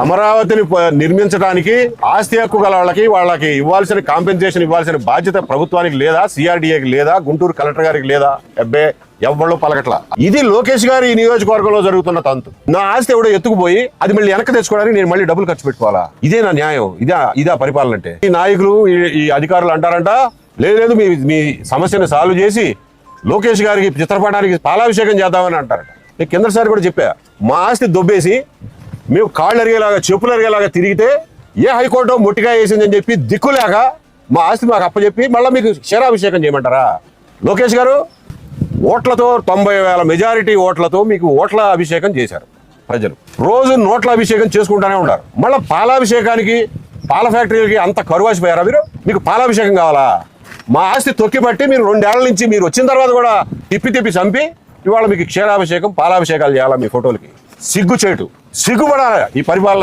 అమరావతిని నిర్మించడానికి ఆస్తి హక్కు గల వాళ్ళకి ఇవ్వాల్సిన కాంపెన్సేషన్ ఇవ్వాల్సిన బాధ్యత ప్రభుత్వానికి లేదా, సిఆర్డీఏకి లేదా, గుంటూరు కలెక్టర్ గారికి లేదా? అబ్బే ఎవ్వళ్ళు పలకట్ల. ఇది లోకేష్ గారి ఈ నియోజకవర్గంలో జరుగుతున్న తంతు. నా ఆస్తి ఎవడో ఎత్తుకుపోయి అది మళ్ళీ వెనక్కి తెచ్చుకోవడానికి నేను మళ్ళీ డబ్బులు ఖర్చు పెట్టుకోవాలా? ఇదే నా న్యాయం? ఇదా పరిపాలన అంటే? ఈ నాయకులు ఈ అధికారులు అంటారంట, లేదు మీ సమస్యను సాల్వ్ చేసి లోకేష్ గారికి చిత్రపటానికి పాలాభిషేకం చేద్దామని అంటారట. నేను కిందసారి కూడా చెప్పా, మా ఆస్తి దొబ్బేసి మేము కాళ్ళు అరిగేలాగా చెప్పులు అరిగేలాగా తిరిగితే ఏ హైకోర్టు మొట్టిగా వేసిందని చెప్పి దిక్కులేక మా ఆస్తి మాకు అప్పచెప్పి మళ్ళీ మీకు క్షీరాభిషేకం చేయమంటారా? లోకేష్ గారు ఓట్లతో 90,000 మెజారిటీ ఓట్లతో మీకు ఓట్ల అభిషేకం చేశారు ప్రజలు. రోజు నోట్ల అభిషేకం చేసుకుంటూనే ఉన్నారు. మళ్ళీ పాలాభిషేకానికి పాల ఫ్యాక్టరీలకి అంత కరువాసిపోయారా మీరు? మీకు పాలాభిషేకం కావాలా? మా ఆస్తి తొక్కిపట్టి మీరు 2 ఏళ్ల నుంచి మీరు వచ్చిన తర్వాత కూడా తిప్పి చంపి ఇవాళ మీకు క్షీరాభిషేకం పాలాభిషేకాలు చేయాలా? మీ ఫోటోలకి సిగ్గుపడాలి ఈ పరిపాలన.